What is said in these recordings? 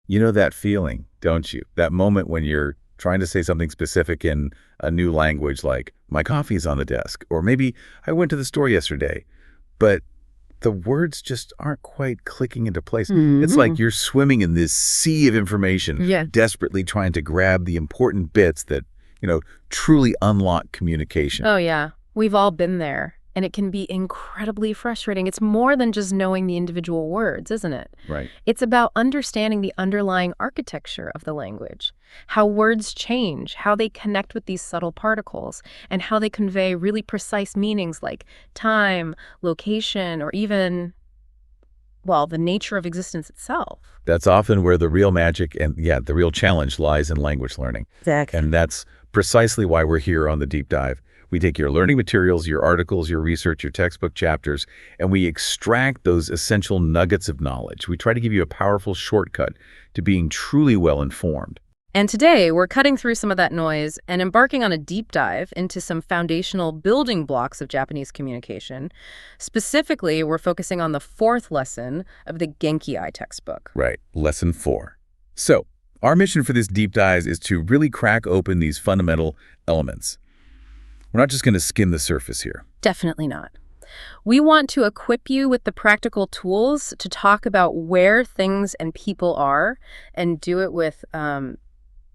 You know that feeling, don't you? That moment when you're trying to say something specific in a new language like, my coffee's on the desk, or maybe I went to the store yesterday, but the words just aren't quite clicking into place. It's like you're swimming in this sea of information, Yeah. desperately trying to grab the important bits that, truly unlock communication. Oh, yeah. We've all been there. And it can be incredibly frustrating. It's more than just knowing the individual words, isn't it? Right. It's about understanding the underlying architecture of the language, how words change, how they connect with these subtle particles, and how they convey really precise meanings like time, location, or even, well, the nature of existence itself. That's often where the real magic and, the real challenge lies in language learning. Exactly. And that's precisely why we're here on the Deep Dive. We take your learning materials, your articles, your research, your textbook chapters, and we extract those essential nuggets of knowledge. We try to give you a powerful shortcut to being truly well-informed. And today, we're cutting through some of that noise and embarking on a deep dive into some foundational building blocks of Japanese communication. Specifically, we're focusing on the 4th lesson of the Genki textbook. Right, lesson 4. So, our mission for this deep dive is to really crack open these fundamental elements. We're not just going to skim the surface here. Definitely not. We want to equip you with the practical tools to talk about where things and people are and do it with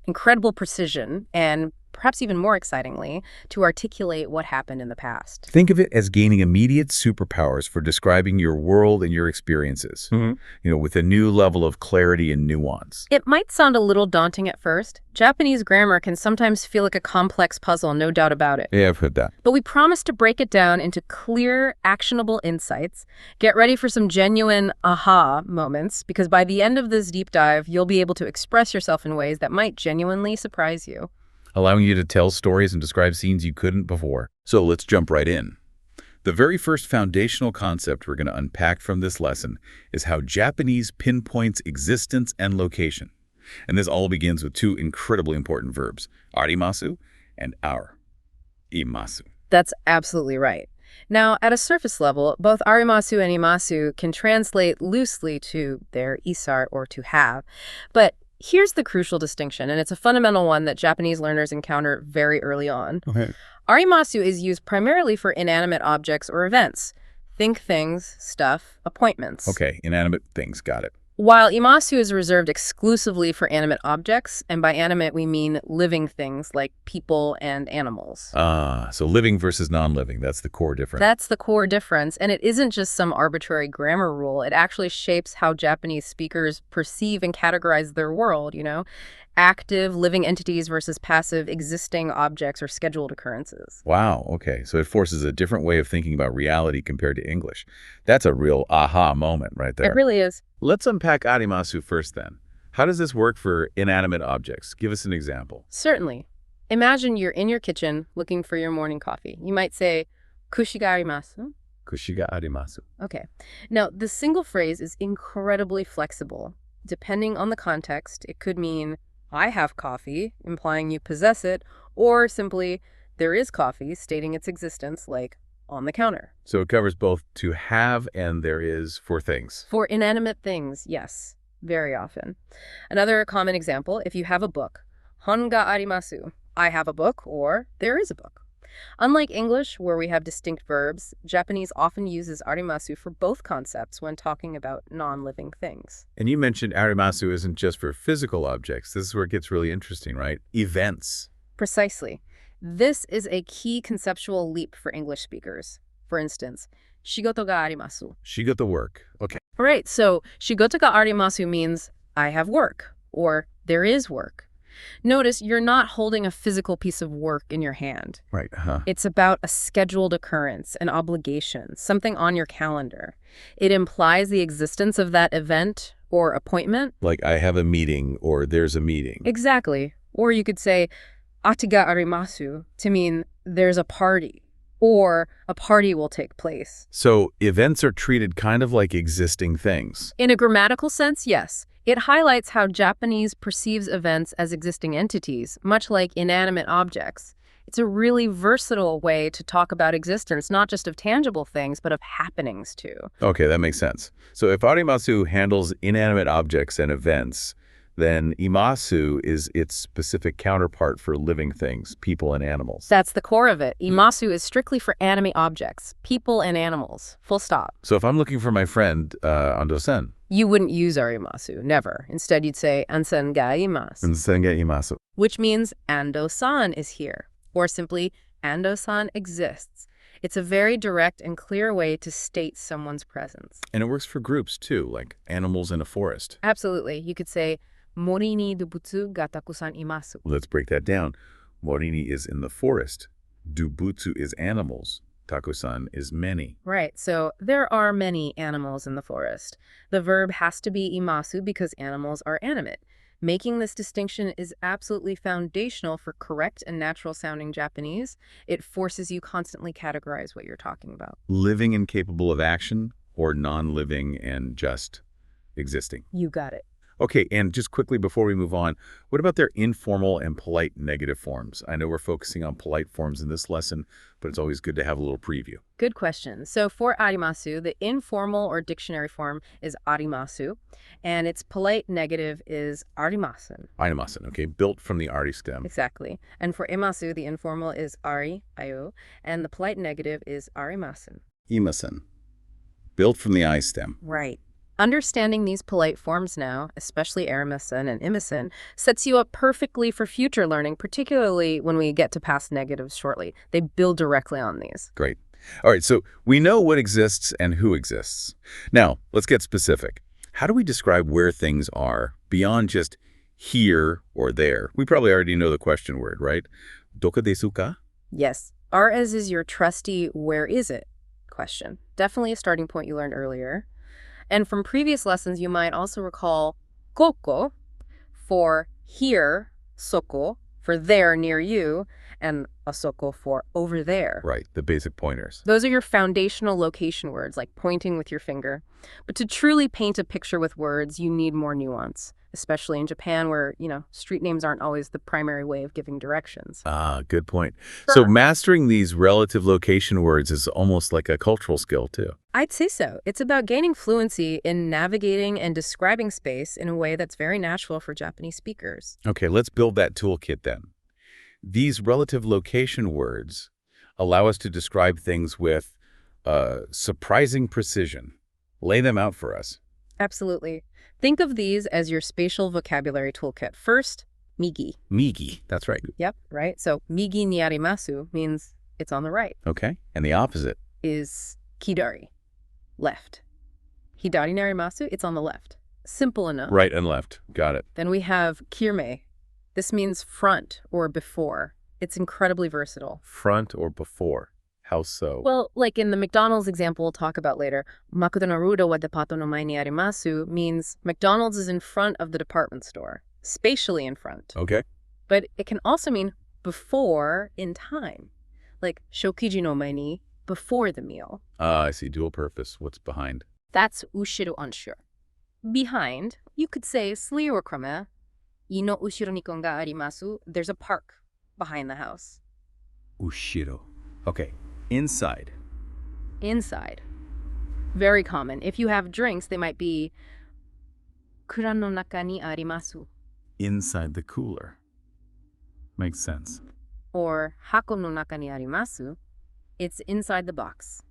incredible precision and perhaps even more excitingly, to articulate what happened in the past. Think of it as gaining immediate superpowers for describing your world and your experiences, with a new level of clarity and nuance. It might sound a little daunting at first. Japanese grammar can sometimes feel like a complex puzzle, no doubt about it. Yeah, I've heard that. But we promise to break it down into clear, actionable insights. Get ready for some genuine aha moments, because by the end of this deep dive, you'll be able to express yourself in ways that might genuinely surprise you, allowing you to tell stories and describe scenes you couldn't before. So let's jump right in. The very first foundational concept we're going to unpack from this lesson is how Japanese pinpoints existence and location. And this all begins with 2 incredibly important verbs, arimasu and imasu. That's absolutely right. Now, at a surface level, both arimasu and imasu can translate loosely to there, isar, or to have. But here's the crucial distinction, and it's a fundamental one that Japanese learners encounter very early on. Okay. Arimasu is used primarily for inanimate objects or events. Think things, stuff, appointments. Okay, inanimate things, got it. While imasu is reserved exclusively for animate objects, and by animate we mean living things like people and animals. So living versus non-living, that's the core difference. That's the core difference, and it isn't just some arbitrary grammar rule. It actually shapes how Japanese speakers perceive and categorize their world, active, living entities versus passive, existing objects or scheduled occurrences. Wow, okay. So it forces a different way of thinking about reality compared to English. That's a real aha moment right there. It really is. Let's unpack arimasu first then. How does this work for inanimate objects? Give us an example. Certainly. Imagine you're in your kitchen looking for your morning coffee. You might say, kushi ga arimasu? Kushi ga arimasu. Okay. Now, the single phrase is incredibly flexible. Depending on the context, it could mean, I have coffee, implying you possess it, or simply, there is coffee, stating its existence, like on the counter. So it covers both to have and there is for things. For inanimate things, yes, very often. Another common example, if you have a book, hon ga arimasu, I have a book, or there is a book. Unlike English, where we have distinct verbs, Japanese often uses arimasu for both concepts when talking about non-living things. And you mentioned arimasu isn't just for physical objects. This is where it gets really interesting, right? Events. Precisely. This is a key conceptual leap for English speakers. For instance, shigoto ga arimasu. Shigoto work. Okay. All right, so shigoto ga arimasu means I have work, or there is work. Notice you're not holding a physical piece of work in your hand. Right. It's about a scheduled occurrence, an obligation, something on your calendar. It implies the existence of that event or appointment. Like I have a meeting or there's a meeting. Exactly. Or you could say ati ga arimasu to mean there's a party or a party will take place. So events are treated kind of like existing things. In a grammatical sense, yes. It highlights how Japanese perceives events as existing entities, much like inanimate objects. It's a really versatile way to talk about existence, not just of tangible things, but of happenings too. Okay, that makes sense. So if arimasu handles inanimate objects and events, then imasu is its specific counterpart for living things, people and animals. That's the core of it. Imasu is strictly for anime objects, people and animals. Full stop. So if I'm looking for my friend, Ando-sen, You wouldn't use arimasu, never. Instead, you'd say ansen ga imasu, Ansen ga imasu. which means Ando-san is here, or simply Ando-san exists. It's a very direct and clear way to state someone's presence. And it works for groups too, like animals in a forest. Absolutely. You could say mori ni dubutsu ga takusan imasu. Let's break that down. Morini is in the forest. Dubutsu is animals. Takusan is many. Right, so there are many animals in the forest. The verb has to be imasu because animals are animate. Making this distinction is absolutely foundational for correct and natural-sounding Japanese. It forces you constantly categorize what you're talking about. Living and capable of action, or non-living and just existing. You got it. Okay, and just quickly before we move on, what about their informal and polite negative forms? I know we're focusing on polite forms in this lesson, but it's always good to have a little preview. Good question. So for arimasu, the informal or dictionary form is arimasu, and its polite negative is arimasen. Arimasen, okay, built from the ari stem. Exactly. And for imasu, the informal is ari, ayo, and the polite negative is arimasen. Imasen, built from the I stem. Right. Understanding these polite forms now, especially arimasen and imasen, sets you up perfectly for future learning, particularly when we get to past negatives shortly. They build directly on these. Great. All right, so we know what exists and who exists. Now, let's get specific. How do we describe where things are beyond just here or there? We probably already know the question word, right? Doka desu ka? Yes. Or as is your trusty "where is it?" question. Definitely a starting point you learned earlier. And from previous lessons, you might also recall koko for here, soko for there near you, and asoko for over there. Right, the basic pointers. Those are your foundational location words, like pointing with your finger. But to truly paint a picture with words, you need more nuance, especially in Japan where, street names aren't always the primary way of giving directions. Ah, good point. Sure. So mastering these relative location words is almost like a cultural skill, too. I'd say so. It's about gaining fluency in navigating and describing space in a way that's very natural for Japanese speakers. Okay, let's build that toolkit then. These relative location words allow us to describe things with surprising precision. Lay them out for us. Absolutely. Think of these as your spatial vocabulary toolkit. First, migi. Migi, that's right. Yep, right? So migi ni arimasu means it's on the right. Okay, and the opposite? Is kidari, left. Hidari ni arimasu, it's on the left. Simple enough. Right and left, got it. Then we have kirme. This means front or before. It's incredibly versatile. Front or before? How so? Well, like in the McDonald's example we'll talk about later, McDonald's wa depato no mae ni arimasu means McDonald's is in front of the department store, spatially in front. Okay. But it can also mean before in time, like shokiji no mae ni, before the meal. I see, dual purpose. What's behind? That's ushiru unsure. Behind, you could say sliorkrame, ino ushiro ni kon ga arimasu, there's a park behind the house. Ushiro. Okay. Inside. Inside. Very common. If you have drinks, they might be kura no naka ni arimasu. Inside the cooler. Makes sense. Or hako no naka ni arimasu. It's inside the box.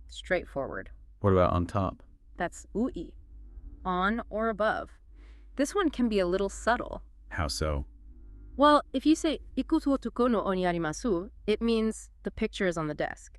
Straightforward. What about on top? That's ui. On or above. This one can be a little subtle. How so? Well, if you say ikuto tuko no oni arimasu, it means the picture is on the desk.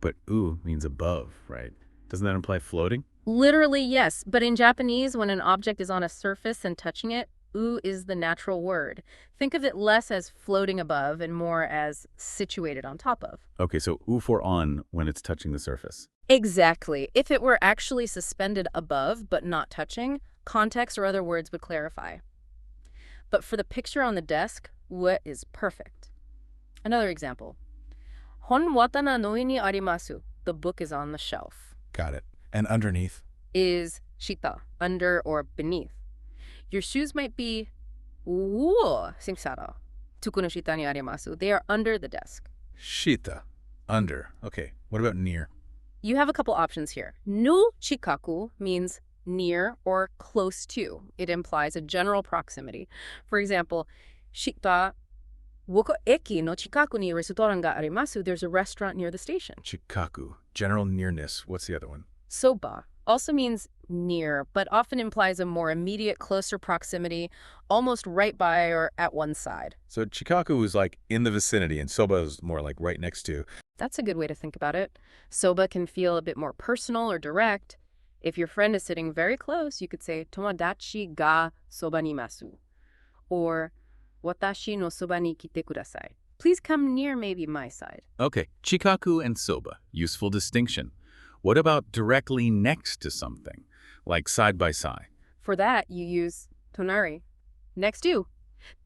But u means above, right? Doesn't that imply floating? Literally, yes. But in Japanese, when an object is on a surface and touching it, u is the natural word. Think of it less as floating above and more as situated on top of. Okay, so u for on when it's touching the surface. Exactly. If it were actually suspended above but not touching, context or other words would clarify. But for the picture on the desk, ue is perfect. Another example. Hon watana no ni arimasu. The book is on the shelf. Got it. And underneath? Is shita, under or beneath. Your shoes might be uo simsara. Tuku no shita ni arimasu. They are under the desk. Shita. Under. Okay. What about near? You have a couple options here. No chikaku means near or close to. It implies a general proximity. For example, shita woko eki no chikaku ni restaurant ga arimasu. There's a restaurant near the station. Chikaku, general nearness. What's the other one? Soba also means near, but often implies a more immediate, closer proximity, almost right by or at one side. So Chikaku is like in the vicinity, and Soba is more like right next to. That's a good way to think about it. Soba can feel a bit more personal or direct. If your friend is sitting very close, you could say tomodachi ga soba ni masu, or watashi no soba ni kite kudasai. Please come near maybe my side. Okay, Chikaku and Soba, useful distinction. What about directly next to something, like side by side? For that, you use tonari, next to.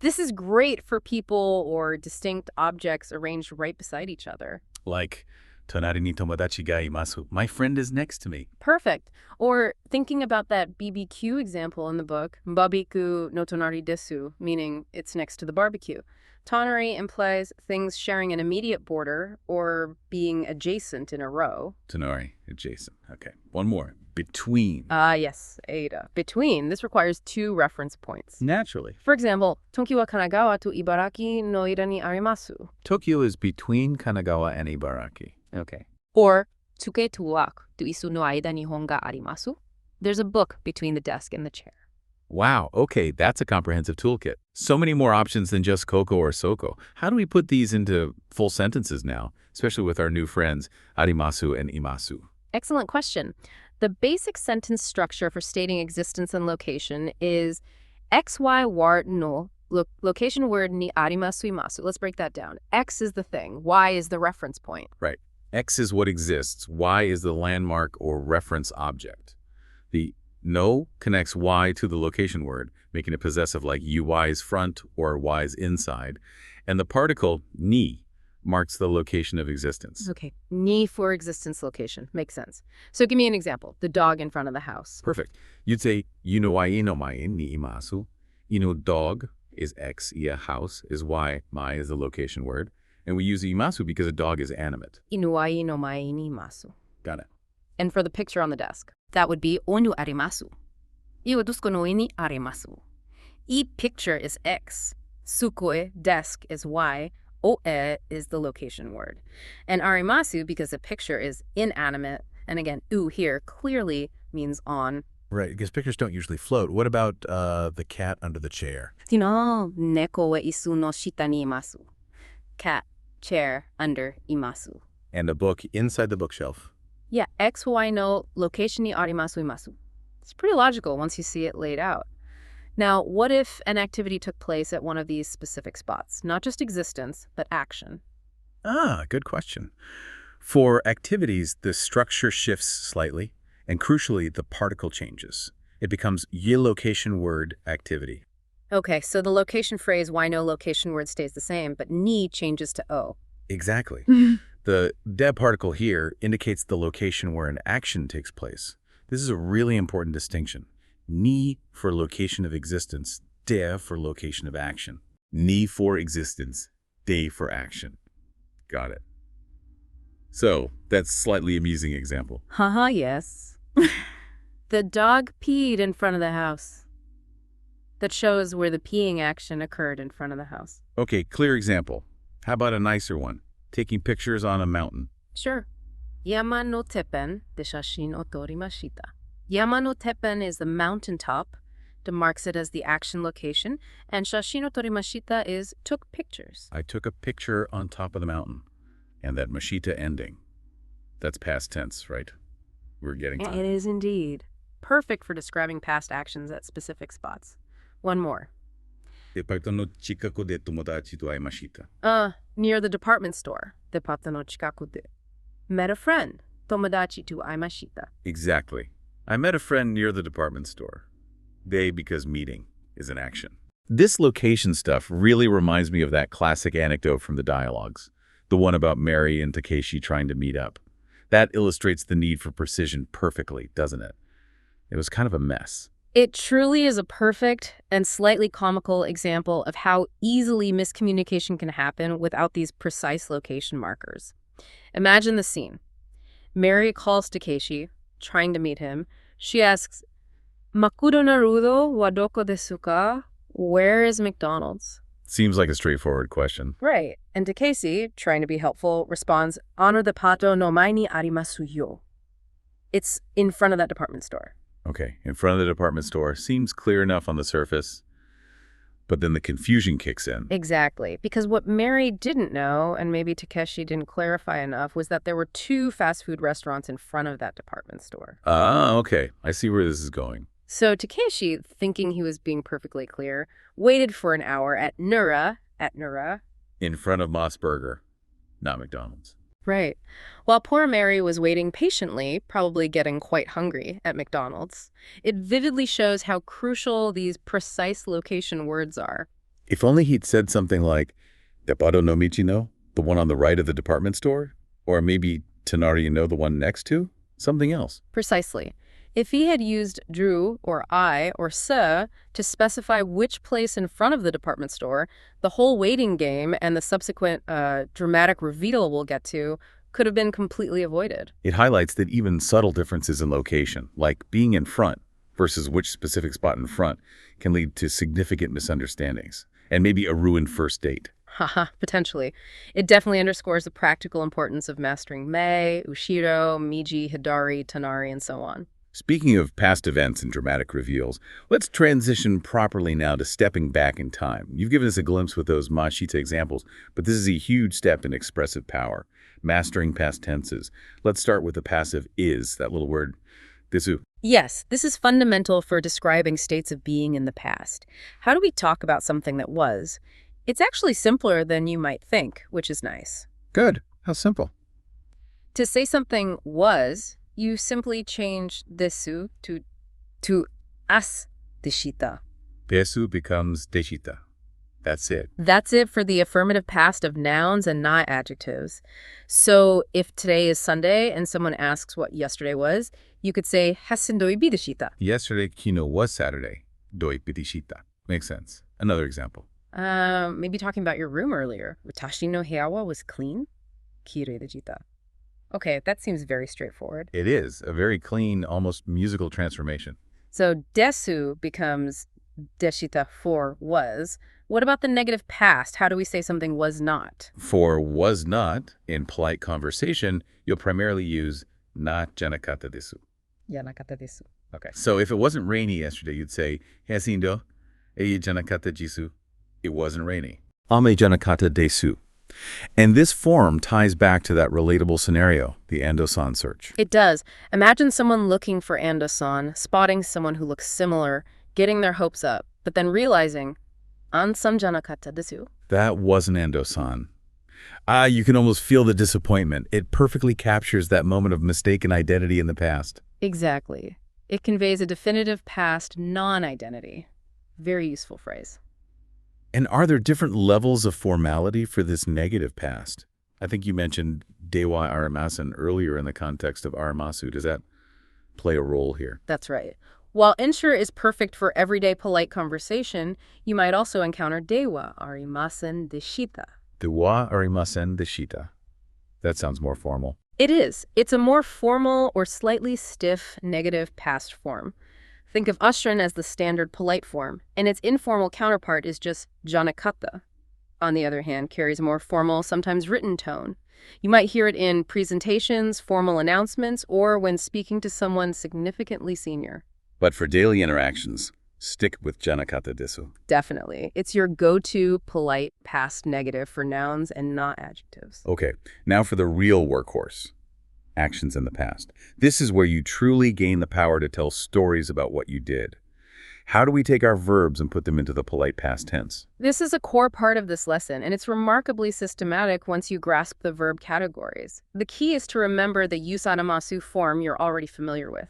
This is great for people or distinct objects arranged right beside each other. Like, tonari ni tomodachi ga imasu. My friend is next to me. Perfect. Or thinking about that BBQ example in the book, babiku no tonari desu, meaning it's next to the barbecue. Tonari implies things sharing an immediate border or being adjacent in a row. Tonari, adjacent. Okay, one more. Between. Yes, Ada. Between. This requires 2 reference points. Naturally. For example, Tokyo wa Kanagawa to Ibaraki no ira ni arimasu. Tokyo is between Kanagawa and Ibaraki. Okay. Or tsuke to wak to isu no aida ni hon ga arimasu. There's a book between the desk and the chair. Wow, okay, that's a comprehensive toolkit. So many more options than just koko or soko. How do we put these into full sentences now, especially with our new friends, arimasu and imasu? Excellent question. The basic sentence structure for stating existence and location is XY word no, location word ni arimasu imasu. Let's break that down. X is the thing. Y is the reference point. Right. X is what exists. Y is the landmark or reference object. The no connects Y to the location word, making it possessive like UI is front or Y is inside. And the particle ni marks the location of existence. Okay, ni for existence location. Makes sense. So give me an example. The dog in front of the house. Perfect. You'd say, inu wa ino mai ni imasu. Inu dog is X, ia house is Y, mai is the location word. And we use imasu because a dog is animate. Inu wa ino mai ni imasu. Got it. And for the picture on the desk, that would be onu arimasu. Iwa dusko no ini arimasu. I picture is X. Sukoe, desk, is Y. Oe is the location word. And arimasu, because the picture is inanimate, and again, u here clearly means on. Right, because pictures don't usually float. What about the cat under the chair? Tino, neko wa isu no shita ni imasu. Cat, chair, under, imasu. And a book inside the bookshelf. Yeah, X, Y, no, location ni arimasu imasu. It's pretty logical once you see it laid out. Now, what if an activity took place at one of these specific spots? Not just existence, but action. Ah, good question. For activities, the structure shifts slightly, and crucially, the particle changes. It becomes ye location word activity. Okay, so the location phrase, why no location word stays the same, but ni changes to o. Exactly. The de particle here indicates the location where an action takes place. This is a really important distinction. Ni for location of existence, de for location of action. Ni for existence, de for action. Got it. So, that's a slightly amusing example. Haha, yes. The dog peed in front of the house. That shows where the peeing action occurred in front of the house. Okay, clear example. How about a nicer one? Taking pictures on a mountain. Sure. Yama no teppen de shashin o torimashita. Yama no teppen is the mountaintop, demarks it as the action location, and shashin o torimashita is took pictures. I took a picture on top of the mountain. And that mashita ending. That's past tense, right? We're getting to It is indeed. Perfect for describing past actions at specific spots. One more. Departo no chikaku de tomodachi to aimashita. Near the department store. Departo no chikaku de. Met a friend. Tomodachi to aimashita. Exactly. I met a friend near the department store. De because meeting is an action. This location stuff really reminds me of that classic anecdote from the dialogues. The one about Mary and Takeshi trying to meet up. That illustrates the need for precision perfectly, doesn't it? It was kind of a mess. It truly is a perfect and slightly comical example of how easily miscommunication can happen without these precise location markers. Imagine the scene. Mary calls Takeshi, trying to meet him. She asks, Makudo narudo wa doko desu ka? Where is McDonald's? Seems like a straightforward question. Right. And Takeshi, trying to be helpful, responds, Ano depato no mai ni arimasu yo. It's in front of that department store. Okay, in front of the department store. Seems clear enough on the surface. But then the confusion kicks in. Exactly. Because what Mary didn't know, and maybe Takeshi didn't clarify enough, was that there were 2 fast food restaurants in front of that department store. Ah, okay. I see where this is going. So Takeshi, thinking he was being perfectly clear, waited for an hour at Nura, In front of Moss Burger, not McDonald's. right, while poor Mary was waiting patiently, probably getting quite hungry, at McDonald's. It vividly shows how crucial these precise location words are. If only he'd said something like, Depado no Michi no, the one on the right of the department store? Or maybe Tenari no, the one next to? Something else. Precisely. If he had used Drew or I or se to specify which place in front of the department store, the whole waiting game and the subsequent dramatic reveal we'll get to could have been completely avoided. It highlights that even subtle differences in location, like being in front versus which specific spot in front, can lead to significant misunderstandings and maybe a ruined first date. Haha, potentially. It definitely underscores the practical importance of mastering Mei, Ushiro, Miji, Hidari, Tanari, and so on. Speaking of past events and dramatic reveals, let's transition properly now to stepping back in time. You've given us a glimpse with those Mashita examples, but this is a huge step in expressive power, mastering past tenses. Let's start with the passive is, that little word, desu. Yes, this is fundamental for describing states of being in the past. How do we talk about something that was? It's actually simpler than you might think, which is nice. Good. How simple. To say something was, you simply change desu to as deshita. Desu becomes deshita. That's it. That's it for the affirmative past of nouns and not adjectives. So if today is Sunday and someone asks what yesterday was, you could say hasen doibi deshita. Yesterday, kino was Saturday. Doi deshita. Makes sense. Another example. Maybe talking about your room earlier. Watashi no heiwa was clean. Kirei deshita. Okay, that seems very straightforward. It is a very clean, almost musical transformation. So desu becomes deshita for was. What about the negative past? How do we say something was not? For was not, in polite conversation, you'll primarily use na janakata desu. Yanakata desu. Okay. So if it wasn't rainy yesterday, you'd say, Hasindo, ei janakata jisu. It wasn't rainy. Ame janakata desu. And this form ties back to that relatable scenario, the Ando-san search. It does. Imagine someone looking for Ando-san, spotting someone who looks similar, getting their hopes up, but then realizing, an-san janakata desu. That wasn't Ando-san. You can almost feel the disappointment. It perfectly captures that moment of mistaken identity in the past. Exactly. It conveys a definitive past non-identity. Very useful phrase. And are there different levels of formality for this negative past? I think you mentioned dewa arimasen earlier in the context of arimasu. Does that play a role here? That's right. While ensure is perfect for everyday polite conversation, you might also encounter dewa arimasen deshita. Dewa arimasen deshita. That sounds more formal. It is. It's a more formal or slightly stiff negative past form. Think of ushren as the standard polite form, and its informal counterpart is just janakata. On the other hand, carries a more formal, sometimes written tone. You might hear it in presentations, formal announcements, or when speaking to someone significantly senior. But for daily interactions, stick with janakata desu. Definitely. It's your go-to polite past negative for nouns and not adjectives. Okay, now for the real workhorse. Actions in the past. This is where you truly gain the power to tell stories about what you did. How do we take our verbs and put them into the polite past tense? This is a core part of this lesson, and it's remarkably systematic once you grasp the verb categories. The key is to remember the yusadamasu form you're already familiar with.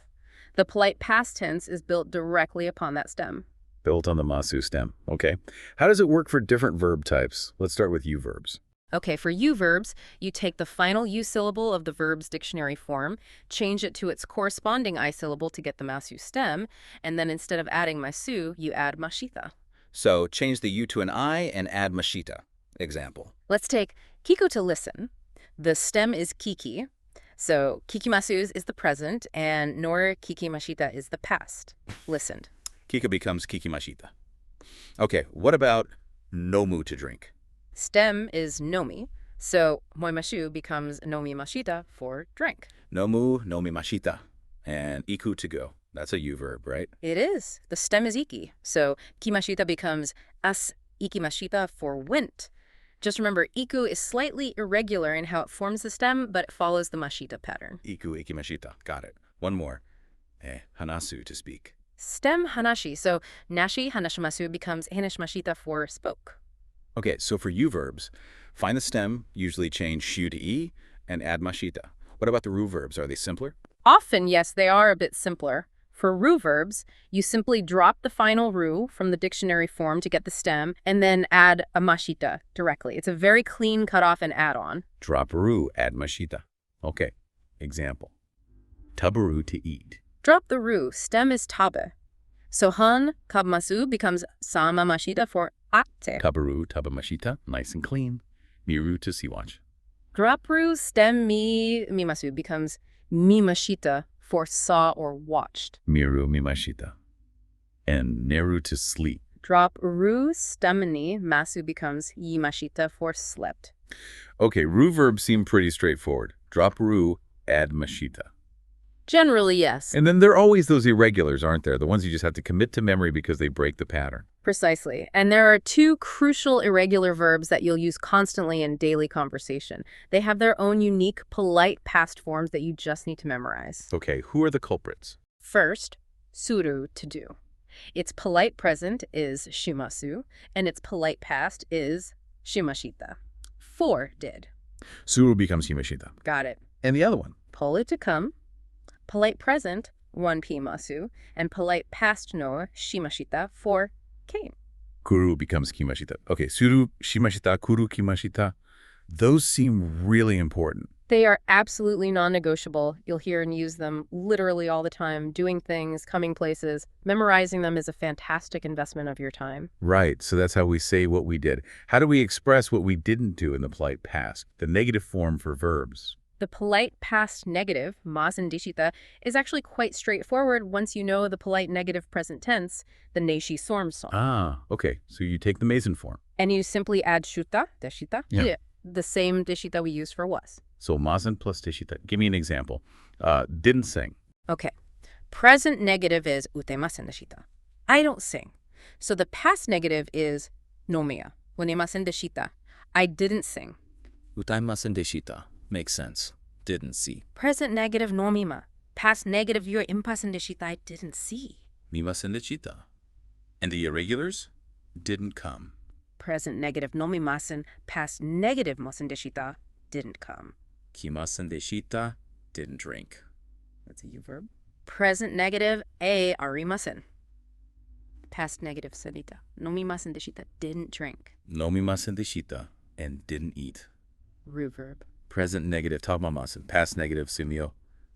The polite past tense is built directly upon that stem. Built on the masu stem. Okay. How does it work for different verb types? Let's start with you verbs. Okay, for you verbs, you take the final U syllable of the verb's dictionary form, change it to its corresponding I syllable to get the masu stem, and then instead of adding masu, you add mashita. So change the U to an I and add mashita. Example. Let's take Kiko to listen. The stem is kiki. So kikimasu is the present, and nor kikimashita is the past. Listened. Kika becomes kikimashita. Okay, what about nomu to drink? Stem is nomi, so moimashu becomes nomimashita for drink. Nomu, nomimashita. And iku to go. That's a U verb, right? It is. The stem is iki, so kimashita becomes as ikimashita for went. Just remember, iku is slightly irregular in how it forms the stem, but it follows the mashita pattern. Iku, ikimashita. Got it. One more. Hanasu to speak. Stem hanashi, so nashi hanashimasu becomes hanashimashita for spoke. Okay, so for U verbs, find the stem, usually change shu to e, and add mashita. What about the ru verbs? Are they simpler? Often, yes, they are a bit simpler. For ru verbs, you simply drop the final ru from the dictionary form to get the stem, and then add a mashita directly. It's a very clean cutoff and add-on. Drop ru, add mashita. Okay, example. Tabaru to eat. Drop the ru, stem is tabe. So han kabmasu becomes sama mashita for ate. Tabaru, tabamashita, nice and clean. Miru to sea watch. Drop ru, stem mimasu becomes mimashita for saw or watched. Miru, mimashita. And neru to sleep. Drop ru, stemini, masu becomes yimashita for slept. Okay, ru verbs seem pretty straightforward. Drop ru, add mashita. Generally, yes. And then there are always those irregulars, aren't there? The ones you just have to commit to memory because they break the pattern. Precisely. And there are two crucial irregular verbs that you'll use constantly in daily conversation. They have their own unique, polite past forms that you just need to memorize. Okay, who are the culprits? First, suru, to do. Its polite present is shimasu, and its polite past is shimashita. For did. Suru becomes himashita. Got it. And the other one? Pole to come. Polite present, one pimasu, and polite past no, shimashita, for came. Kuru becomes kimashita. Okay, suru, shimashita, kuru, kimashita. Those seem really important. They are absolutely non-negotiable. You'll hear and use them literally all the time, doing things, coming places. Memorizing them is a fantastic investment of your time. Right, so that's how we say what we did. How do we express what we didn't do in the polite past? The negative form for verbs. The polite past negative, masen dishita, is actually quite straightforward once you know the polite negative present tense, the neishi sorm song. Ah, okay, so you take the Mason form. And you simply add shuta, deshita, Yeah. the same deshita we use for was. So masen plus teshita. Give me an example. Didn't sing. Okay. Present negative is utemasen deshita. I don't sing. So the past negative is nomiya, unemasen deshita. I didn't sing. Utaimasen deshita. Makes sense. Didn't see. Present negative nomima. Past negative your impasen deshita. I didn't see. Mimasen deshita. And the irregulars? Didn't come. Present negative nomimasen. Past negative mosen deshita. Didn't come. Kimasen deshita. Didn't drink. That's a U verb. Present negative a arimasen. Past negative senita. Nomimasen deshita. Didn't drink. Nomimasen deshita and didn't eat. Ru verb. Present negative tabamasen. Past negative sumio.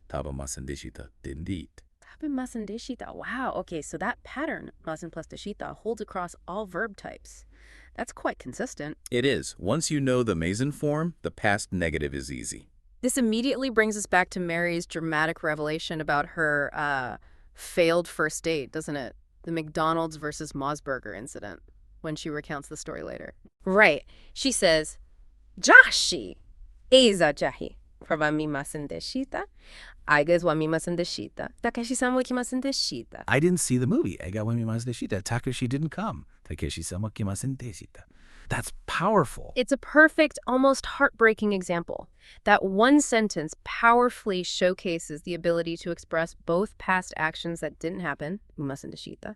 Tabamasen deshita. Didn't eat. Tabamasen deshita. Wow. Okay, so that pattern, masen plus deshita, holds across all verb types. That's quite consistent. It is. Once you know the Mason form, the past negative is easy. This immediately brings us back to Mary's dramatic revelation about her failed first date, doesn't it? The McDonald's versus Mosburger incident, when she recounts the story later. Right. She says, Jashi, eiza jahi, probamimasen deshita. Aiga wa mimasen deshita. Takeshi-san wa ikimasen deshita. I didn't see the movie. Eiga wa mimasen deshita. Takeshi didn't come. Takeshi-san wa ikimasen deshita. That's powerful. It's a perfect, almost heartbreaking example. That one sentence powerfully showcases the ability to express both past actions that didn't happen, umasen deshita,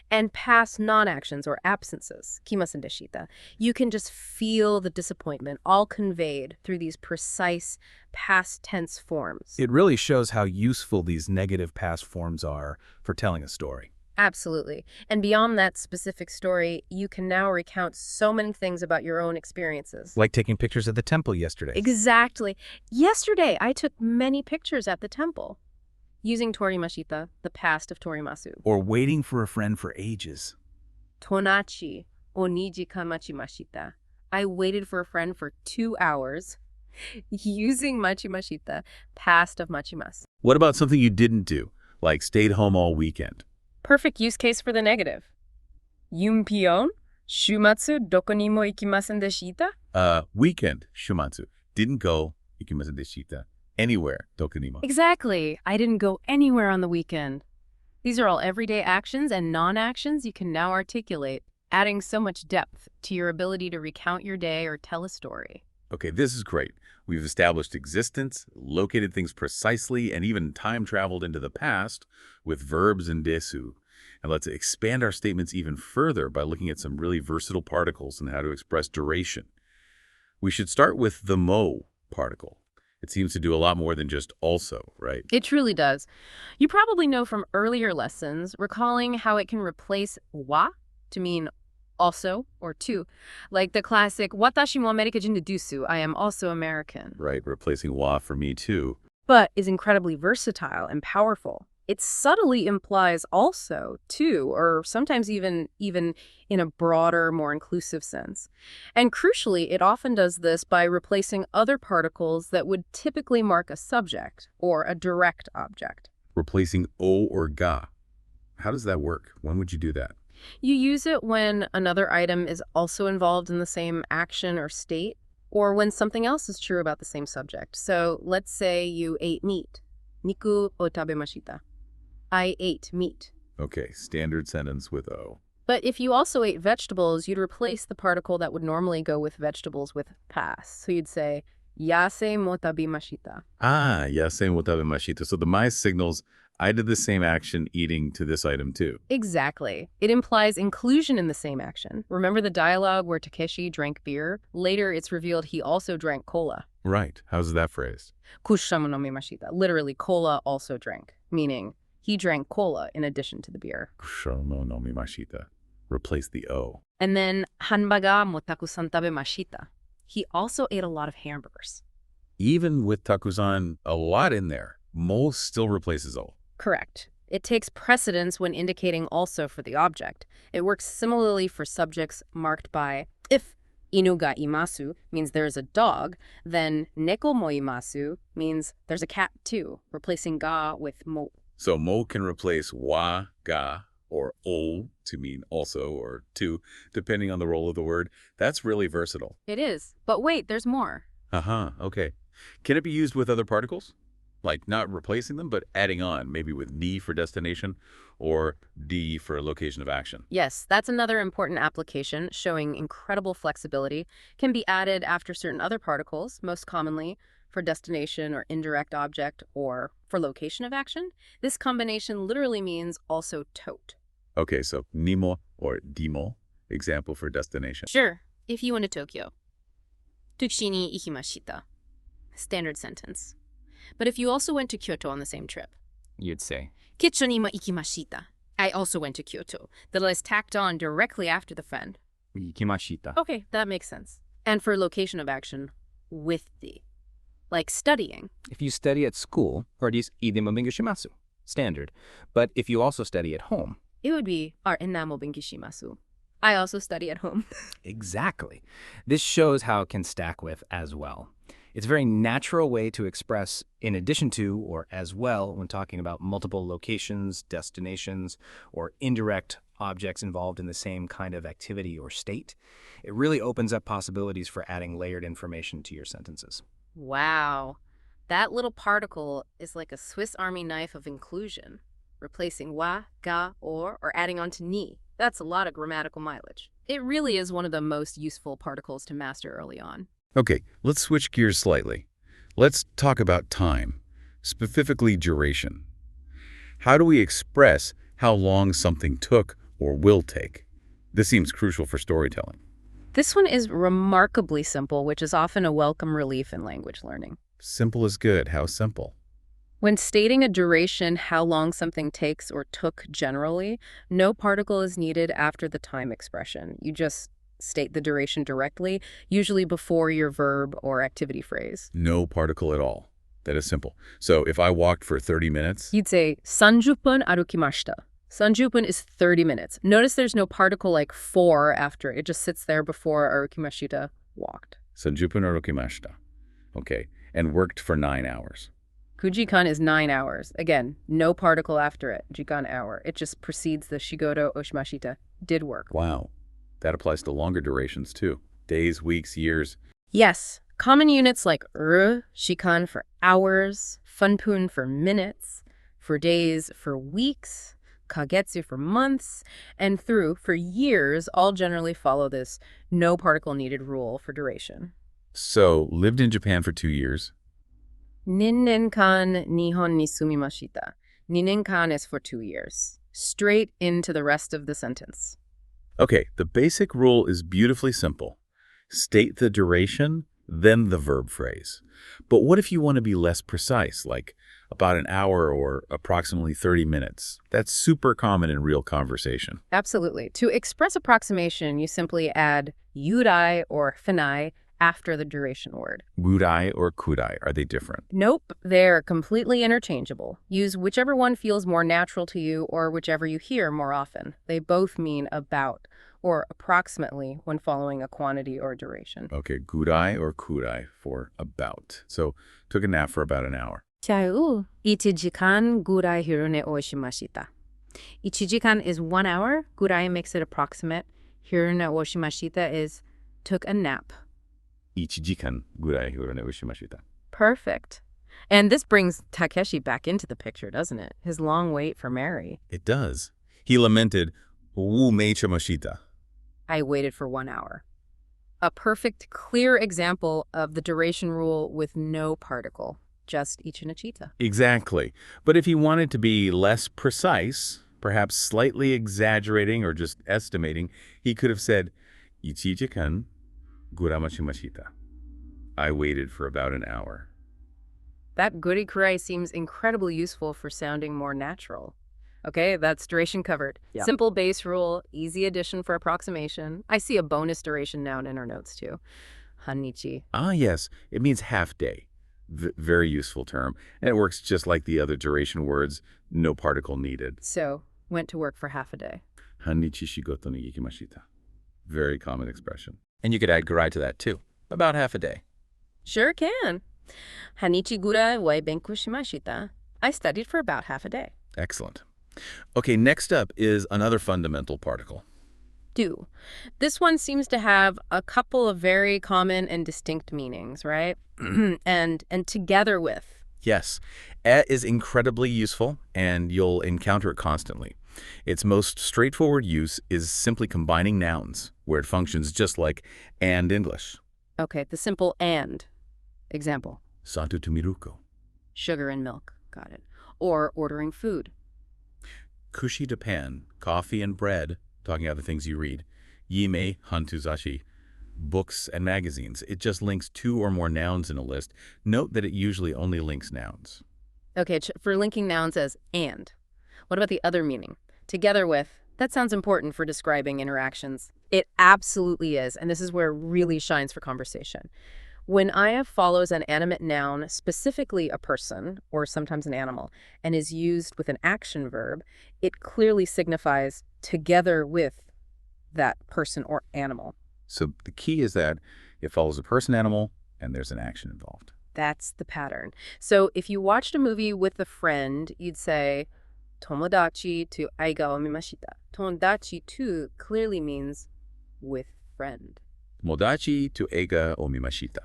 and past non-actions or absences, kimasen deshita. You can just feel the disappointment all conveyed through these precise past tense forms. It really shows how useful these negative past forms are for telling a story. Absolutely. And beyond that specific story, you can now recount so many things about your own experiences. Like taking pictures at the temple yesterday. Exactly. Yesterday, I took many pictures at the temple, using torimashita, the past of torimasu. Or waiting for a friend for ages. Tonachi, oniji kamachimashita. I waited for a friend for 2 hours. Using machimashita, past of machimasu. What about something you didn't do, like stayed home all weekend? Perfect use case for the negative. Yunpyeon, shumatsu doko ni mo ikimasen deshita? Weekend, shumatsu. Didn't go, ikimasen deshita, anywhere, dokunimo. Exactly. I didn't go anywhere on the weekend. These are all everyday actions and non-actions you can now articulate, adding so much depth to your ability to recount your day or tell a story. Okay, this is great. We've established existence, located things precisely, and even time-traveled into the past with verbs and desu. And let's expand our statements even further by looking at some really versatile particles and how to express duration. We should start with the mo particle. It seems to do a lot more than just also, right? It truly does. You probably know from earlier lessons, recalling how it can replace wa to mean also or to, like the classic watashi mo Amerikajin desu, I am also American. Right, replacing wa for me too. But is incredibly versatile and powerful. It subtly implies also, too, or sometimes even in a broader, more inclusive sense. And crucially, it often does this by replacing other particles that would typically mark a subject or a direct object. Replacing o or ga. How does that work? When would you do that? You use it when another item is also involved in the same action or state, or when something else is true about the same subject. So let's say you ate meat. Niku o tabemashita. I ate meat. Okay, standard sentence with o. But if you also ate vegetables, you'd replace the particle that would normally go with vegetables with past. So you'd say, yase mo tabimashita. Ah, yase mo tabemashita. So the mai signals I did the same action eating to this item too. Exactly. It implies inclusion in the same action. Remember the dialogue where Takeshi drank beer? Later, it's revealed he also drank cola. Right. How's that phrased? Kushamu no mimashita. Literally, cola also drank, meaning he drank cola in addition to the beer. Kushomo no mimashita. Replace the o. And then, hanbaga mo takusan tabemashita. He also ate a lot of hamburgers. Even with takusan a lot in there, mo still replaces o. Correct. It takes precedence when indicating also for the object. It works similarly for subjects marked by if inu ga imasu means there is a dog, then neko mo imasu means there's a cat too, replacing ga with mo. So mo can replace wa, ga, or o to mean also or to, depending on the role of the word. That's really versatile. It is. But wait, there's more. Okay. Can it be used with other particles? Like not replacing them, but adding on, maybe with ni for destination or d for location of action. Yes, that's another important application showing incredible flexibility. Can be added after certain other particles, most commonly for destination or indirect object or for location of action. This combination literally means also tote. Okay, so nimo or dimo, example for destination. Sure. If you went to Tokyo. Tokushi ni ikimashita. Standard sentence. But if you also went to Kyoto on the same trip, You'd say, Kitcho ni mo ikimashita. I also went to Kyoto. That is tacked on directly after the friend. ikimashita. Okay, that makes sense. And for location of action, with the. Like studying. If you study at school, hordis ide mo bingo shimasu. Standard. But if you also study at home. It would be our enamo binkishimasu. I also study at home. Exactly. This shows how it can stack with as well. It's a very natural way to express in addition to or as well when talking about multiple locations, destinations, or indirect objects involved in the same kind of activity or state. It really opens up possibilities for adding layered information to your sentences. Wow. That little particle is like a Swiss Army knife of inclusion, replacing wa, ga, or adding on to ni. That's a lot of grammatical mileage. It really is one of the most useful particles to master early on. Okay, let's switch gears slightly. Let's talk about time, specifically duration. How do we express how long something took or will take? This seems crucial for storytelling. This one is remarkably simple, which is often a welcome relief in language learning. Simple is good. How simple? When stating a duration, how long something takes or took generally, no particle is needed after the time expression. You just state the duration directly, usually before your verb or activity phrase. No particle at all. That is simple. So if I walked for 30 minutes, You'd say, 30分 arukimashita. 30分is 30 minutes. Notice there's no particle like for after. It just sits there before arukimashita walked. 30分歩きました. Okay, and worked for 9 hours. Kujikan is 9 hours. Again, no particle after it. Jikan hour. It just precedes the shigoto oshimashita. Did work. Wow. That applies to longer durations, too. Days, weeks, years. Yes. Common units like shikan for hours, funpun for minutes, for days, for weeks, kagetsu for months, and through for years all generally follow this no particle needed rule for duration. So, lived in Japan for 2 years. Ninnenkan Nihon ni sumimashita. Ninnenkan is for 2 years. Straight into the rest of the sentence. Okay, the basic rule is beautifully simple. State the duration, then the verb phrase. But what if you want to be less precise, like about an hour or approximately 30 minutes? That's super common in real conversation. Absolutely. To express approximation, you simply add yurai or finai after the duration word. Wudai or kudai, are they different? Nope, they're completely interchangeable. Use whichever one feels more natural to you or whichever you hear more often. They both mean about or approximately when following a quantity or duration. Okay, gudai or kudai for about. So, took a nap for about an hour. 1時間ぐらい昼寝をしました. 1時間 is 1 hour. ぐらい makes it approximate. 昼寝をしました is took a nap. 1時間ぐらい昼寝をしました. Perfect. And this brings Takeshi back into the picture, doesn't it? His long wait for Mary. It does. He lamented, "Wu meichamashita." I waited for 1 hour. A perfect, clear example of the duration rule with no particle, just ichinachita. Exactly. But if he wanted to be less precise, perhaps slightly exaggerating or just estimating, he could have said, 1時間ぐらいしました. I waited for about an hour. That goody kurai seems incredibly useful for sounding more natural. Okay, that's duration covered. Yeah. Simple base rule, easy addition for approximation. I see a bonus duration noun in our notes too. Hanichi. Ah, yes. It means half day. Very useful term. And it works just like the other duration words, no particle needed. So, went to work for half a day. Hanichi shigoto ni ikimashita. Very common expression. And you could add gurai to that too. About half a day. Sure can. Hanichi gurai wa benku shimashita. I studied for about half a day. Excellent. Okay, next up is another fundamental particle. Do. This one seems to have a couple of very common and distinct meanings, right? and together with. Yes, "e" is incredibly useful, and you'll encounter it constantly. Its most straightforward use is simply combining nouns, where it functions just like "and" English. Okay, the simple and. Example. Santu to miruko. Sugar and milk. Got it. Or ordering food. Kushi to pan, coffee and bread, talking about the things you read. Yime, hantuzashi, books and magazines. It just links 2 or more nouns in a list. Note that it usually only links nouns. Okay, for linking nouns as and. What about the other meaning? Together with. That sounds important for describing interactions. It absolutely is, and this is where it really shines for conversation. When IF follows an animate noun, specifically a person, or sometimes an animal, and is used with an action verb, it clearly signifies together with that person or animal. So the key is that it follows a person, animal, and there's an action involved. That's the pattern. So if you watched a movie with a friend, you'd say, Tomodachi to aiga o mimashita. Tomodachi to clearly means with friend. Tomodachi to eiga o mimashita.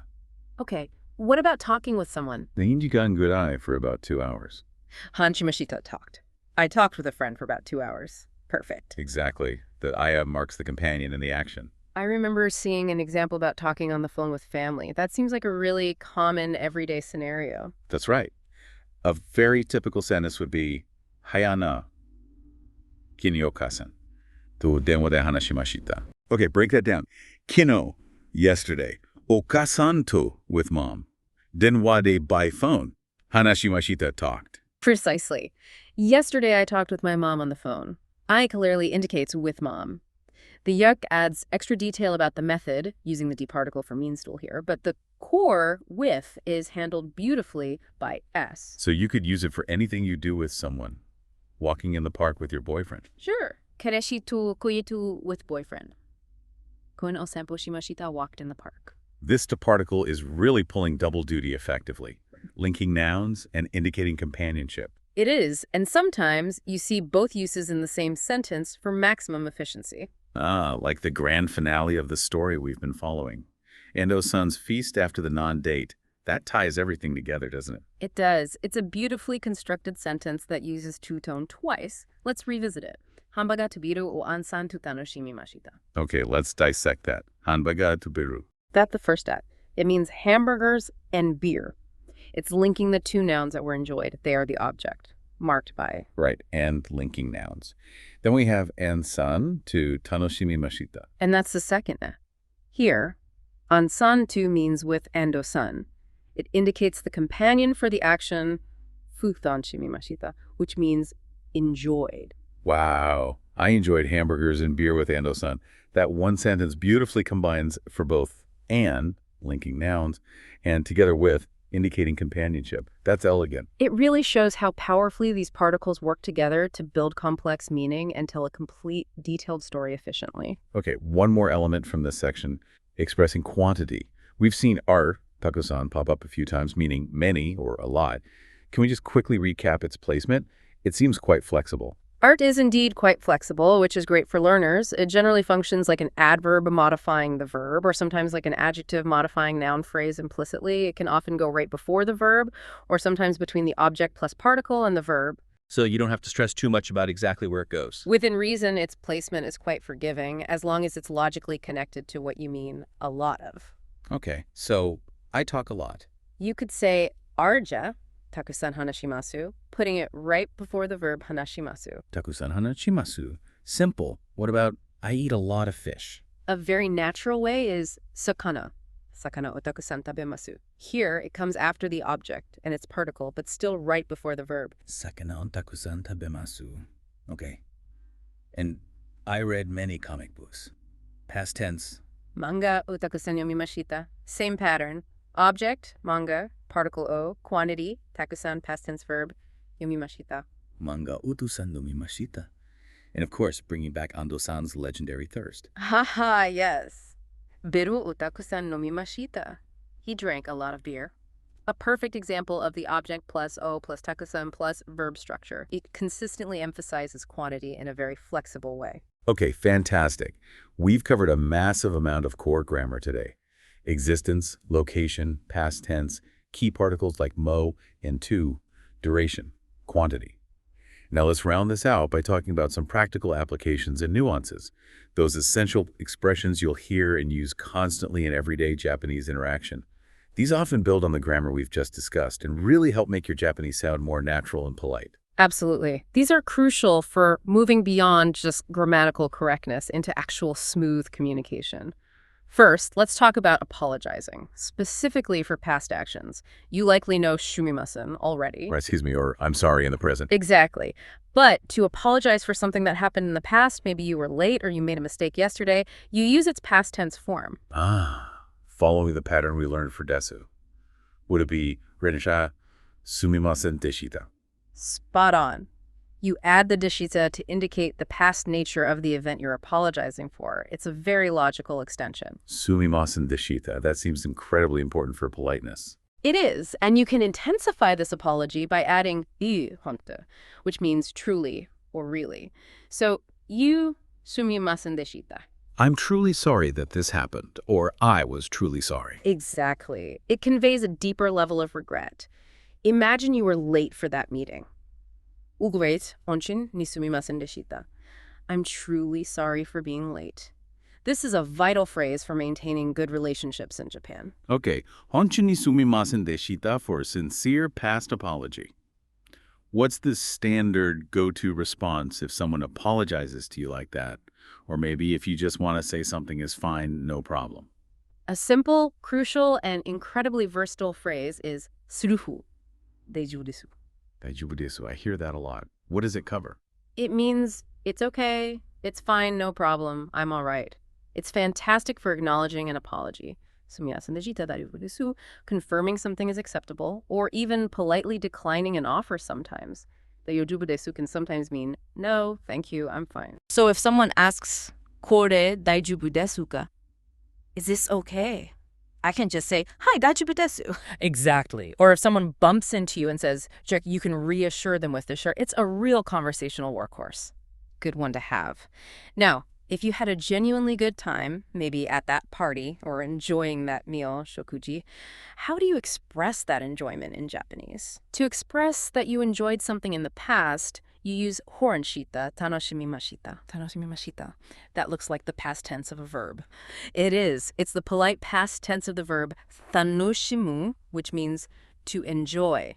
Okay, what about talking with someone? 2時間ぐらい for about 2 hours. Hanshimashita talked. I talked with a friend for about 2 hours. Perfect. Exactly. The aya marks the companion in the action. I remember seeing an example about talking on the phone with family. That seems like a really common everyday scenario. That's right. A very typical sentence would be, Hayana, kini o kasan, to denwa de hanashimashita. Okay, break that down. Kino, yesterday. Okasan to, with mom. Denwa de by phone. Hanashimashita talked. Precisely. Yesterday I talked with my mom on the phone. I clearly indicates with mom. The yuk adds extra detail about the method, using the D particle for mean stool here, but the core with is handled beautifully by S. So you could use it for anything you do with someone. Walking in the park with your boyfriend. Sure. Kareshi to koitu with boyfriend. Koen o sanpo shimashita walked in the park. This to particle is really pulling double duty effectively, linking nouns and indicating companionship. It is, and sometimes you see both uses in the same sentence for maximum efficiency. Ah, like the grand finale of the story we've been following. Ando-san's feast after the non-date. That ties everything together, doesn't it? It does. It's a beautifully constructed sentence that uses two-tone twice. Let's revisit it. Hanbaga tubiru o ansan tu tanoshimimashita. Okay, let's dissect that. Hanbaga tubiru. That's the first step. It means hamburgers and beer. It's linking the two nouns that were enjoyed. They are the object, marked by. Right, and linking nouns. Then we have ansan to tanoshimimashita. And that's the second ne. Here, ansan tu means with ando-san. It indicates the companion for the action, futan shimimashita, which means enjoyed. Wow, I enjoyed hamburgers and beer with Ando-san. That one sentence beautifully combines for both and, linking nouns, and together with, indicating companionship. That's elegant. It really shows how powerfully these particles work together to build complex meaning and tell a complete, detailed story efficiently. Okay, one more element from this section, expressing quantity. We've seen art, takusan, pop up a few times, meaning many or a lot. Can we just quickly recap its placement? It seems quite flexible. Art is indeed quite flexible, which is great for learners. It generally functions like an adverb modifying the verb, or sometimes like an adjective modifying noun phrase implicitly. It can often go right before the verb, or sometimes between the object plus particle and the verb. So you don't have to stress too much about exactly where it goes. Within reason, its placement is quite forgiving, as long as it's logically connected to what you mean a lot of. Okay, so I talk a lot. You could say arja, takusan hanashimasu, putting it right before the verb hanashimasu. Takusan hanashimasu. Simple. What about I eat a lot of fish? A very natural way is sakana. Sakana o takusan tabemasu. Here, it comes after the object and its particle, but still right before the verb. Sakana o takusan tabemasu. Okay. And I read many comic books. Past tense. Manga o takusan yomimashita. Same pattern. Object, manga, particle o, quantity, takusan, past tense verb, yomimashita. Manga utusan nomimashita. And of course, bringing back Ando-san's legendary thirst. Haha, yes. Biru o takusan nomimashita. He drank a lot of beer. A perfect example of the object plus o plus takusan plus verb structure. It consistently emphasizes quantity in a very flexible way. Okay, fantastic. We've covered a massive amount of core grammar today. Existence, location, past tense, key particles like mo and to, duration, quantity. Now let's round this out by talking about some practical applications and nuances, those essential expressions you'll hear and use constantly in everyday Japanese interaction. These often build on the grammar we've just discussed and really help make your Japanese sound more natural and polite. Absolutely. These are crucial for moving beyond just grammatical correctness into actual smooth communication. First, let's talk about apologizing, specifically for past actions. You likely know shumimasen already. Or I'm sorry in the present. Exactly. But to apologize for something that happened in the past, maybe you were late or you made a mistake yesterday, you use its past tense form. Following the pattern we learned for desu. Would it be rensha sumimasen deshita? Spot on. You add the deshita to indicate the past nature of the event you're apologizing for. It's a very logical extension. Sumimasen deshita. That seems incredibly important for politeness. It is, and you can intensify this apology by adding I honte, which means truly or really. So, you sumimasen deshita. I'm truly sorry that this happened, or I was truly sorry. Exactly. It conveys a deeper level of regret. Imagine you were late for that meeting. Ugureit onshin ni sumimasen deshita. I'm truly sorry for being late. This is a vital phrase for maintaining good relationships in Japan. Okay, honshin ni sumimasen deshita for sincere past apology. What's the standard go-to response if someone apologizes to you like that? Or maybe if you just want to say something is fine, no problem. A simple, crucial, and incredibly versatile phrase is suruhu, daijoubu desu. Daijoubu desu. I hear that a lot. What does it cover? It means it's okay, it's fine, no problem, I'm all right. It's fantastic for acknowledging an apology. Sumimasen deshita, daijoubu desu, confirming something is acceptable, or even politely declining an offer sometimes. Daijoubu desu can sometimes mean, no, thank you, I'm fine. So if someone asks, kore daijoubu desu ka? Is this okay? I can just say, "Hi, daijoubu desu." Exactly. Or if someone bumps into you and says, Jack, you can reassure them with the shirt. It's a real conversational workhorse. Good one to have. Now, if you had a genuinely good time, maybe at that party or enjoying that meal, shokuji, how do you express that enjoyment in Japanese? To express that you enjoyed something in the past, you use horanshita, tanoshimimashita, tanoshimimashita. That looks like the past tense of a verb. It is. It's the polite past tense of the verb tanoshimu, which means to enjoy.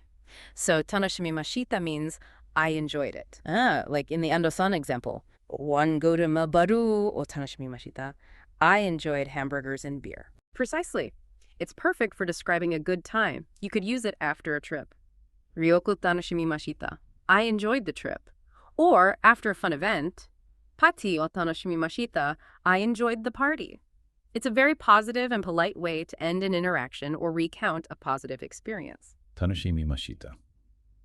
So tanoshimimashita means I enjoyed it. Like in the Ando-san example. One go to mabaru o tanoshimimashita. I enjoyed hamburgers and beer. Precisely. It's perfect for describing a good time. You could use it after a trip. Ryoku tanoshimimashita. I enjoyed the trip. Or after a fun event. Pati o tanoshimimashita. I enjoyed the party. It's a very positive and polite way to end an interaction or recount a positive experience. Tanoshimimashita.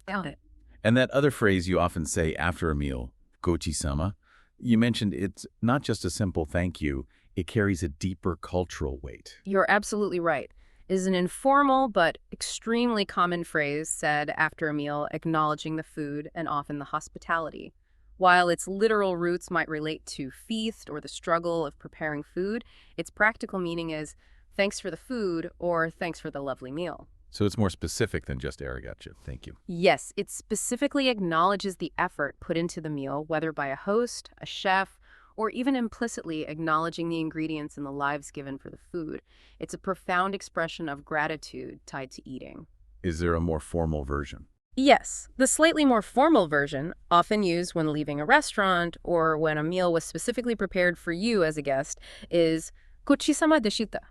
Got it. And that other phrase you often say after a meal, gochi-sama, you mentioned it's not just a simple thank you, it carries a deeper cultural weight. You're absolutely right. It is an informal but extremely common phrase said after a meal acknowledging the food and often the hospitality. While its literal roots might relate to feast or the struggle of preparing food, its practical meaning is thanks for the food or thanks for the lovely meal. So it's more specific than just arigato. Thank you. Yes, it specifically acknowledges the effort put into the meal, whether by a host, a chef, or even implicitly acknowledging the ingredients and the lives given for the food. It's a profound expression of gratitude tied to eating. Is there a more formal version? Yes, the slightly more formal version, often used when leaving a restaurant or when a meal was specifically prepared for you as a guest, is gochisama deshita.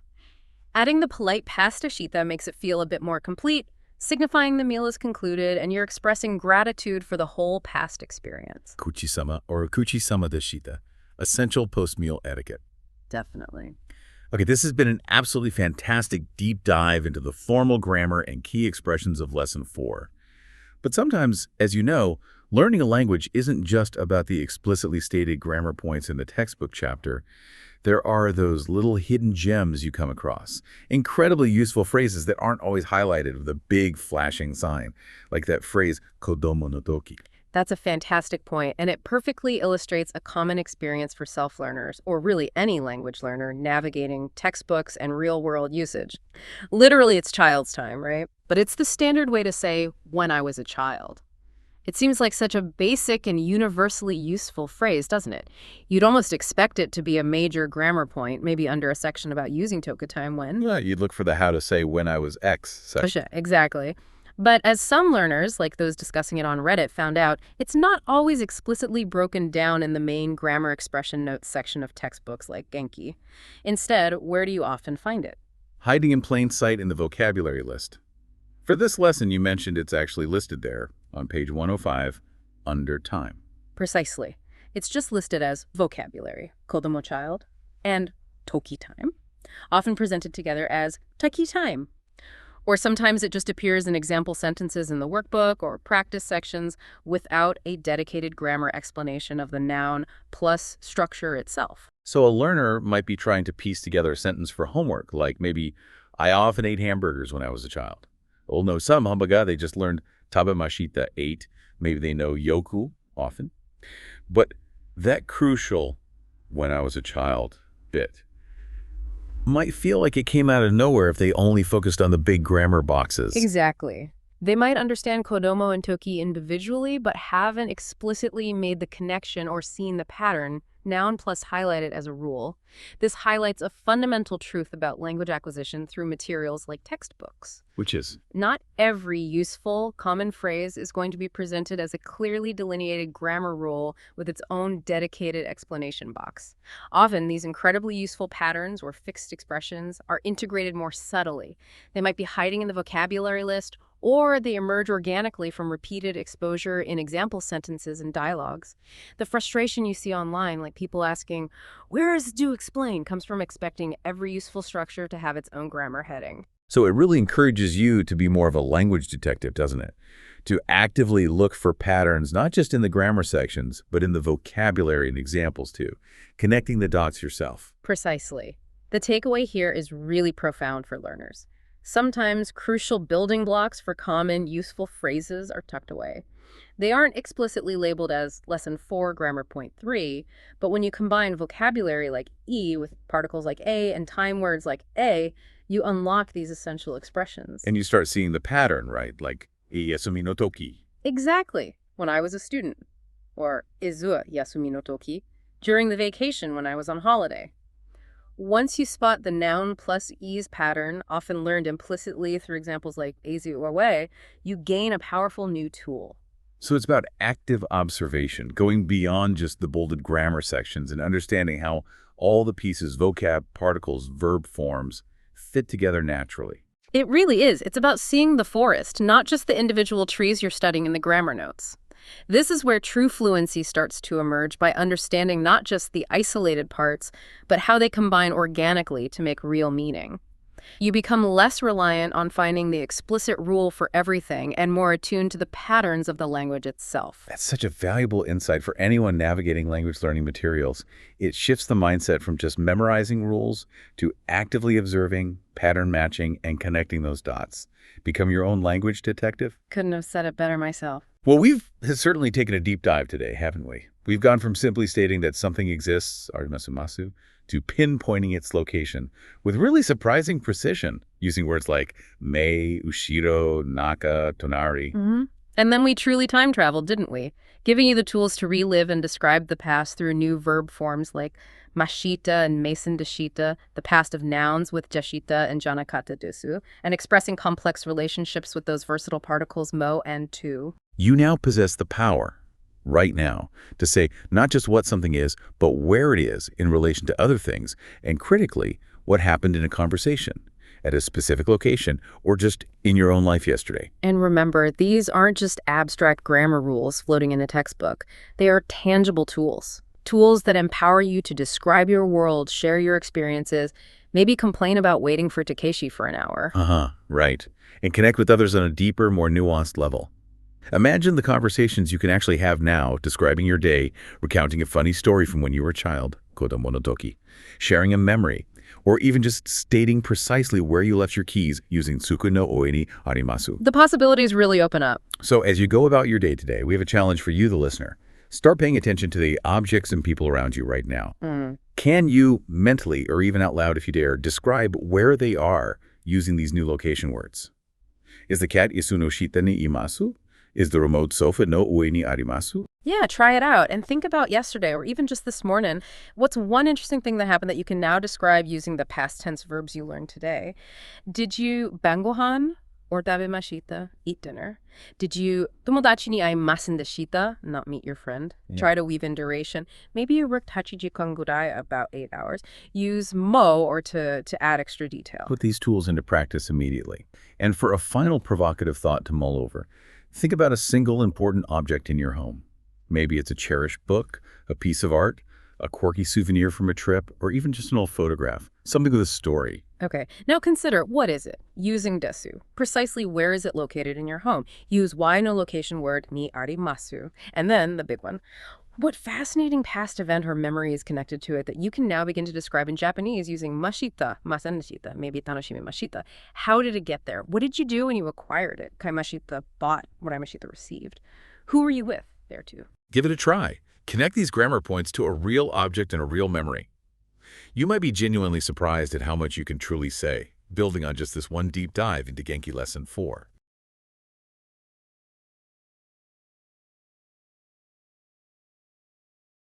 Adding the polite past deshita makes it feel a bit more complete, signifying the meal is concluded and you're expressing gratitude for the whole past experience. Kuchi-sama or kuchi-sama deshita. Essential post-meal etiquette. Definitely. Okay, this has been an absolutely fantastic deep dive into the formal grammar and key expressions of Lesson 4. But sometimes, as you know, learning a language isn't just about the explicitly stated grammar points in the textbook chapter. There are those little hidden gems you come across, incredibly useful phrases that aren't always highlighted with a big flashing sign, like that phrase, kodomo no toki. That's a fantastic point, and it perfectly illustrates a common experience for self-learners, or really any language learner, navigating textbooks and real-world usage. Literally, it's child's time, right? But it's the standard way to say, when I was a child. It seems like such a basic and universally useful phrase, doesn't it? You'd almost expect it to be a major grammar point, maybe under a section about using toka time when. Yeah, you'd look for the how to say when I was X section. Exactly. But as some learners, like those discussing it on Reddit, found out, it's not always explicitly broken down in the main grammar expression notes section of textbooks like Genki. Instead, where do you often find it? Hiding in plain sight in the vocabulary list. For this lesson, you mentioned it's actually listed there on page 105 under time. Precisely. It's just listed as vocabulary, kodomo child, and toki time, often presented together as toki time. Or sometimes it just appears in example sentences in the workbook or practice sections without a dedicated grammar explanation of the noun plus structure itself. So a learner might be trying to piece together a sentence for homework, like maybe, I often ate hamburgers when I was a child. Well, no, some hamburger, they just learned tabemashita, ate. Maybe they know yoku, often. But that crucial when I was a child bit might feel like it came out of nowhere if they only focused on the big grammar boxes. Exactly. They might understand kodomo and toki individually, but haven't explicitly made the connection or seen the pattern, noun plus highlighted as a rule. This highlights a fundamental truth about language acquisition through materials like textbooks. Which is? Not every useful, common phrase is going to be presented as a clearly delineated grammar rule with its own dedicated explanation box. Often, these incredibly useful patterns or fixed expressions are integrated more subtly. They might be hiding in the vocabulary list, or they emerge organically from repeated exposure in example sentences and dialogues. The frustration you see online, like people asking, where is do explain, comes from expecting every useful structure to have its own grammar heading. So it really encourages you to be more of a language detective, doesn't it? To actively look for patterns, not just in the grammar sections, but in the vocabulary and examples too, connecting the dots yourself. Precisely. The takeaway here is really profound for learners. Sometimes crucial building blocks for common, useful phrases are tucked away. They aren't explicitly labeled as Lesson 4, Grammar Point 3, but when you combine vocabulary like E with particles like A and time words like A, you unlock these essential expressions. And you start seeing the pattern, right? Like, Yasumi no toki. Exactly. When I was a student. Or Izu Yasumi no toki. During the vacation when I was on holiday. Once you spot the noun plus ease pattern, often learned implicitly through examples like eizu or wei, you gain a powerful new tool. So it's about active observation, going beyond just the bolded grammar sections and understanding how all the pieces, vocab, particles, verb forms, fit together naturally. It really is. It's about seeing the forest, not just the individual trees you're studying in the grammar notes. This is where true fluency starts to emerge by understanding not just the isolated parts, but how they combine organically to make real meaning. You become less reliant on finding the explicit rule for everything and more attuned to the patterns of the language itself. That's such a valuable insight for anyone navigating language learning materials. It shifts the mindset from just memorizing rules to actively observing, pattern matching, and connecting those dots. Become your own language detective. Couldn't have said it better myself. Well, we've certainly taken a deep dive today, haven't we? We've gone from simply stating that something exists, arimasu, to pinpointing its location with really surprising precision, using words like mei, ushiro, naka, tonari. And then we truly time traveled, didn't we? Giving you the tools to relive and describe the past through new verb forms like mashita and mason deshita, the past of nouns with jashita and janakata desu, and expressing complex relationships with those versatile particles mo and to. You now possess the power, right now, to say not just what something is, but where it is in relation to other things, and critically, what happened in a conversation, at a specific location, or just in your own life yesterday. And remember, these aren't just abstract grammar rules floating in a textbook. They are tangible tools. Tools that empower you to describe your world, share your experiences, maybe complain about waiting for Takeshi for an hour. Right. And connect with others on a deeper, more nuanced level. Imagine the conversations you can actually have now, describing your day, recounting a funny story from when you were a child, kodomo no toki, sharing a memory, or even just stating precisely where you left your keys using tsuku no oe ni arimasu. The possibilities really open up. So as you go about your day today, we have a challenge for you, the listener. Start paying attention to the objects and people around you right now. Can you mentally, or even out loud if you dare, describe where they are using these new location words? Is the cat isu no shita ni imasu? Is the remote sofa no ue ni arimasu? Yeah, try it out and think about yesterday or even just this morning. What's one interesting thing that happened that you can now describe using the past tense verbs you learned today? Did you bangohan or tabemashita, eat dinner? Did you tomodachi ni aimasen deshita, not meet your friend? Try to weave in duration. Maybe you worked hachijikan gurai, about 8 hours. Use mo or to add extra detail. Put these tools into practice immediately. And for a final provocative thought to mull over, think about a single important object in your home. Maybe it's a cherished book, a piece of art, a quirky souvenir from a trip, or even just an old photograph, something with a story. Okay, now consider, what is it? Using desu. Precisely where is it located in your home? Use why no location word ni arimasu. And then the big one. What fascinating past event or memory is connected to it that you can now begin to describe in Japanese using mashita, masen deshita, maybe tanoshimi mashita. How did it get there? What did you do when you acquired it? Kai mashita bought what I mashita received. Who were you with there too? Give it a try. Connect these grammar points to a real object and a real memory. You might be genuinely surprised at how much you can truly say, building on just this one deep dive into Genki Lesson 4.